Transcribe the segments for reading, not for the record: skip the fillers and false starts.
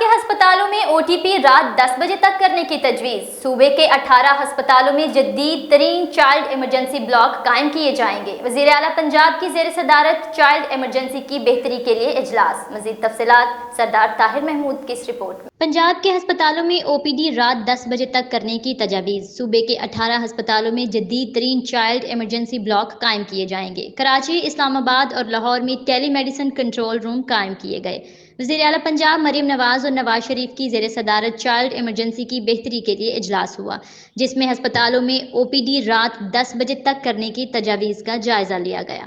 کے ہسپتالوں میں OTP رات 10 بجے تک کرنے کی تجویز۔ صوبے کے 18 ہسپتالوں میں جدید ترین چائلڈ ایمرجنسی بلاک قائم کیے جائیں گے۔ وزیر اعلیٰ پنجاب کی زیر صدارت چائلڈ ایمرجنسی کی بہتری کے لیے اجلاس۔ مزید تفصیلات سردار طاہر محمود کی اس رپورٹ میں۔ پنجاب کے ہسپتالوں میں OPD رات 10 بجے تک کرنے کی تجاویز۔ صوبے کے 18 ہسپتالوں میں جدید ترین چائلڈ ایمرجنسی بلاک قائم کیے جائیں گے۔ کراچی، اسلام آباد اور لاہور میں ٹیلی میڈیسن کنٹرول روم قائم کیے گئے۔ وزیر اعلیٰ پنجاب مریم نواز اور نواز شریف کی زیر صدارت چائلڈ ایمرجنسی کی بہتری کے لیے اجلاس ہوا، جس میں ہسپتالوں میں OPD رات 10 بجے تک کرنے کی تجاویز کا جائزہ لیا گیا۔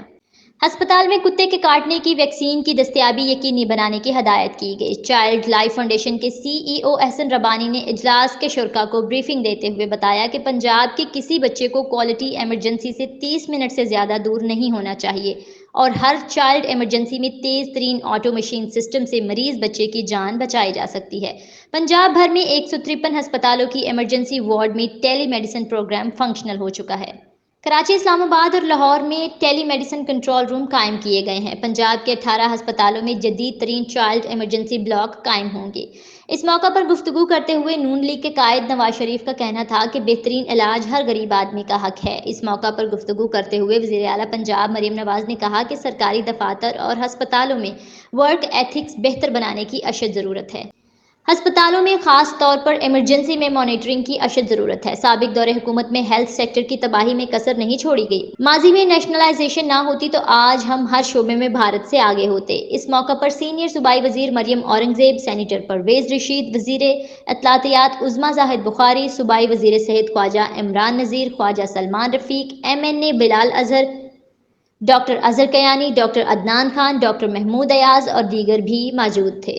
ہسپتال میں کتے کے کاٹنے کی ویکسین کی دستیابی یقینی بنانے کی ہدایت کی گئی۔ چائلڈ لائف فاؤنڈیشن کے CEO احسن ربانی نے اجلاس کے شرکاء کو بریفنگ دیتے ہوئے بتایا کہ پنجاب کے کسی بچے کو کوالٹی ایمرجنسی سے 30 منٹ سے زیادہ دور نہیں ہونا چاہیے اور ہر چائلڈ ایمرجنسی میں تیز ترین آٹو مشین سسٹم سے مریض بچے کی جان بچائی جا سکتی ہے۔ پنجاب بھر میں 153 ہسپتالوں کی ایمرجنسی وارڈ میں ٹیلی میڈیسن پروگرام فنکشنل ہو چکا ہے۔ کراچی، اسلام آباد اور لاہور میں ٹیلی میڈیسن کنٹرول روم قائم کیے گئے ہیں۔ پنجاب کے 18 ہسپتالوں میں جدید ترین چائلڈ ایمرجنسی بلاک قائم ہوں گے۔ اس موقع پر گفتگو کرتے ہوئے نون لیگ کے قائد نواز شریف کا کہنا تھا کہ بہترین علاج ہر غریب آدمی کا حق ہے۔ اس موقع پر گفتگو کرتے ہوئے وزیر اعلیٰ پنجاب مریم نواز نے کہا کہ سرکاری دفاتر اور ہسپتالوں میں ورک ایتھکس بہتر بنانے کی اشد ضرورت ہے۔ ہسپتالوں میں خاص طور پر ایمرجنسی میں مانیٹرنگ کی اشد ضرورت ہے۔ سابق دور حکومت میں ہیلتھ سیکٹر کی تباہی میں کسر نہیں چھوڑی گئی۔ ماضی میں نیشنلائزیشن نہ ہوتی تو آج ہم ہر شعبے میں بھارت سے آگے ہوتے۔ اس موقع پر سینئر صوبائی وزیر مریم اورنگزیب، سینیٹر پرویز رشید، وزیر اطلاعات عظمیٰ زاہد بخاری، صوبائی وزیر صحت Khawaja Imran Nazir, Khawaja Salman Rafique, MNA Bilal Azhar, doctor Azhar Kiani, doctor Adnan Khan, doctor Mahmood Ayaz اور دیگر بھی موجود تھے۔